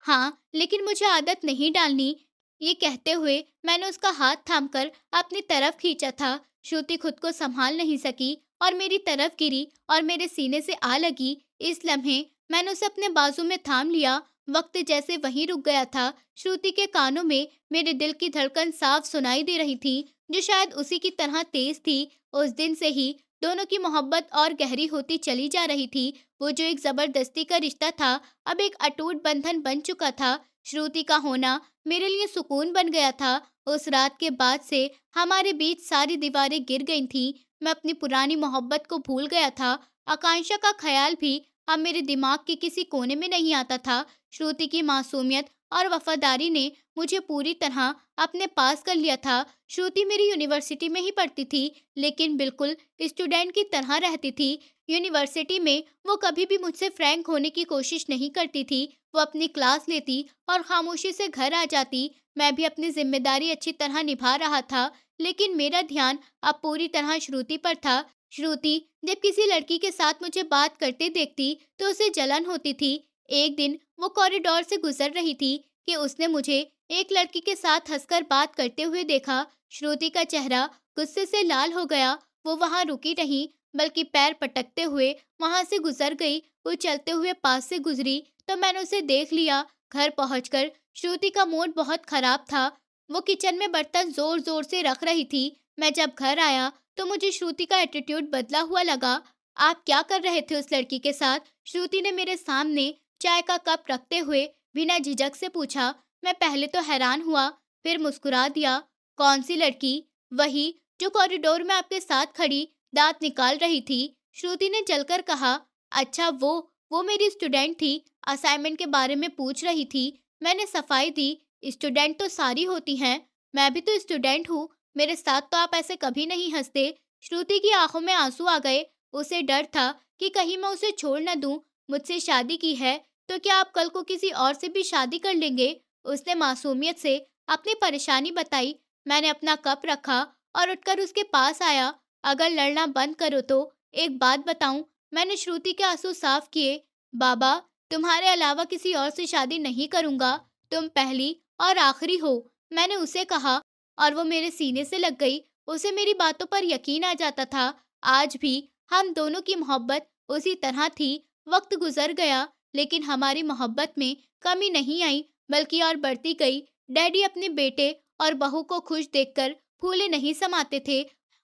हाँ, लेकिन मुझे आदत नहीं डालनी। ये कहते हुए मैंने उसका हाथ थामकर अपनी तरफ खींचा था। श्रुति खुद को संभाल नहीं सकी और मेरी तरफ गिरी और मेरे सीने से आ लगी। इस लम्हे मैंने उसे अपने बाजू में थाम लिया। वक्त जैसे वहीं रुक गया था। श्रुति के कानों में मेरे दिल की धड़कन साफ सुनाई दे रही थी, जो शायद उसी की तरह तेज थी। उस दिन से ही दोनों की मोहब्बत और गहरी होती चली जा रही थी। वो जो एक जबरदस्ती का रिश्ता था, अब एक अटूट बंधन बन चुका था। श्रुति का होना मेरे लिए सुकून बन गया था। उस रात के बाद से हमारे बीच सारी दीवारें गिर गई थीं। मैं अपनी पुरानी मोहब्बत को भूल गया था। आकांक्षा का ख्याल भी अब मेरे दिमाग के किसी कोने में नहीं आता था। श्रुति की मासूमियत और वफादारी ने मुझे पूरी तरह अपने पास कर लिया था। श्रुति मेरी यूनिवर्सिटी में ही पढ़ती थी, लेकिन बिल्कुल स्टूडेंट की तरह रहती थी। यूनिवर्सिटी में वो कभी भी मुझसे फ्रैंक होने की कोशिश नहीं करती थी। वो अपनी क्लास लेती और खामोशी से घर आ जाती। मैं भी अपनी जिम्मेदारी अच्छी तरह निभा रहा था, लेकिन मेरा ध्यान अब पूरी तरह श्रुति पर था। श्रुति जब किसी लड़की के साथ मुझे बात करते देखती तो उसे जलन होती थी। एक दिन वो कॉरिडोर से गुजर रही थी कि उसने मुझे एक लड़की के साथ हंसकर बात करते हुए देखा। श्रुति का चेहरा गुस्से से लाल हो गया। वो वहां रुकी नहीं, बल्कि पैर पटकते हुए वहां से गुजर गई। वो चलते हुए पास से गुजरी तो मैंने उसे देख लिया। घर पहुंचकर श्रुति का मूड बहुत खराब था। वो किचन में बर्तन जोर जोर से रख रही थी। मैं जब घर आया तो मुझे श्रुति का एटीट्यूड बदला हुआ लगा। आप क्या कर रहे थे उस लड़की के साथ? श्रुति ने मेरे सामने चाय का कप रखते हुए बिना झिझक से पूछा। मैं पहले तो हैरान हुआ, फिर मुस्कुरा दिया। कौन सी लड़की? वही जो कॉरिडोर में आपके साथ खड़ी दांत निकाल रही थी, श्रुति ने जलकर कहा। अच्छा, वो मेरी स्टूडेंट थी। असाइनमेंट के बारे में पूछ रही थी। मैंने सफाई दी। स्टूडेंट तो सारी होती हैं, मैं भी तो स्टूडेंट हूँ। मेरे साथ तो आप ऐसे कभी नहीं हंसते। श्रुति की आंखों में आंसू आ गए। उसे डर था कि कहीं मैं उसे छोड़ न दूं। मुझसे शादी की है तो क्या आप कल को किसी और से भी शादी कर लेंगे? उसने मासूमियत से अपनी परेशानी बताई। मैंने अपना कप रखा और उठकर उसके पास आया। अगर लड़ना बंद करो तो एक बात बताऊं, मैंने श्रुति के आंसू साफ किए। बाबा, तुम्हारे अलावा किसी और से शादी नहीं करूंगा। तुम पहली और आखिरी हो, मैंने उसे कहा और वो मेरे सीने से लग गई। उसे मेरी बातों पर यकीन आ जाता था। आज भी हम दोनों की मोहब्बत उसी तरह थी। वक्त गुजर गया, लेकिन हमारी मोहब्बत में कमी नहीं आई, बल्कि और बढ़ती गई। डैडी अपने बेटे और बहू को खुश देखकर फूले नहीं समाते थे।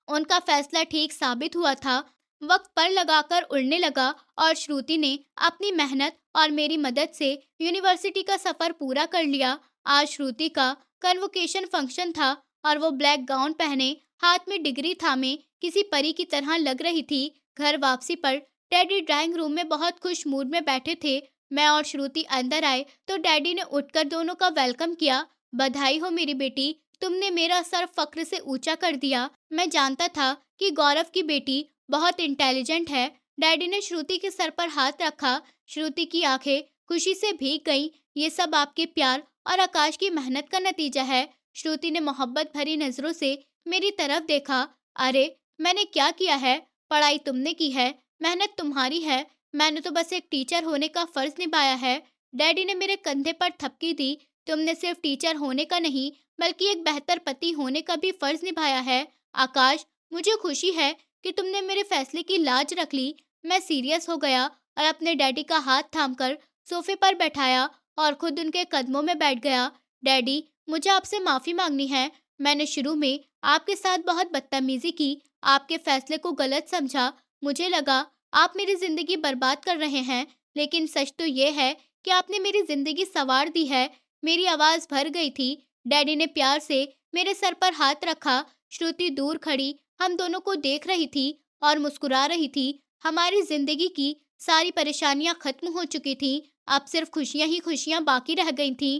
उनका फैसला ठीक साबित हुआ था। वक्त पर लगाकर उड़ने लगा और श्रुति ने अपनी मेहनत और मेरी मदद से यूनिवर्सिटी का सफर पूरा कर लिया। आज श्रुति का कन्वोकेशन फंक्शन था और वो ब्लैक गाउन पहने, हाथ में डिग्री थामे किसी परी की तरह लग रही थी। घर वापसी पर डैडी ड्राइंग रूम में बहुत खुश मूड में बैठे थे। मैं और श्रुति अंदर आए तो डैडी ने उठकर दोनों का वेलकम किया। बधाई हो मेरी बेटी, तुमने मेरा सर फक्र से ऊंचा कर दिया। मैं जानता था कि गौरव की बेटी बहुत इंटेलिजेंट है। डैडी ने श्रुति के सर पर हाथ रखा। श्रुति की आंखें खुशी से भीग गईं। ये सब आपके प्यार और आकाश की मेहनत का नतीजा है। श्रुति ने मोहब्बत भरी नजरों से मेरी तरफ देखा। अरे, मैंने क्या किया है? पढ़ाई तुमने की है, मेहनत तुम्हारी है। मैंने तो बस एक टीचर होने का फर्ज निभाया है। डैडी ने मेरे कंधे पर थपकी दी। तुमने सिर्फ टीचर होने का नहीं, बल्कि एक बेहतर पति होने का भी फर्ज निभाया है। आकाश, मुझे खुशी है कि तुमने मेरे फैसले की लाज रख ली। मैं सीरियस हो गया और अपने डैडी का हाथ थामकर सोफे पर बैठाया और खुद उनके कदमों में बैठ गया। डैडी, मुझे आपसे माफी मांगनी है। मैंने शुरू में आपके साथ बहुत बदतमीजी की, आपके फैसले को गलत समझा। मुझे लगा आप मेरी जिंदगी बर्बाद कर रहे हैं, लेकिन सच तो ये है कि आपने मेरी जिंदगी संवार दी है। मेरी आवाज भर गई थी। डैडी ने प्यार से मेरे सर पर हाथ रखा। श्रुति दूर खड़ी हम दोनों को देख रही थी और मुस्कुरा रही थी। हमारी जिंदगी की सारी परेशानियां खत्म हो चुकी थी। अब सिर्फ खुशियां ही खुशियां बाकी रह गई थी।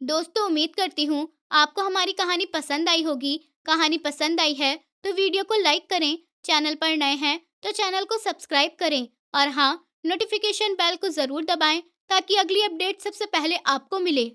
दोस्तों, उम्मीद करती हूँ आपको हमारी कहानी पसंद आई होगी। कहानी पसंद आई है तो वीडियो को लाइक करें। चैनल पर नए हैं तो चैनल को सब्सक्राइब करें और हाँ, नोटिफिकेशन बेल को जरूर दबाएं ताकि अगली अपडेट सबसे पहले आपको मिले।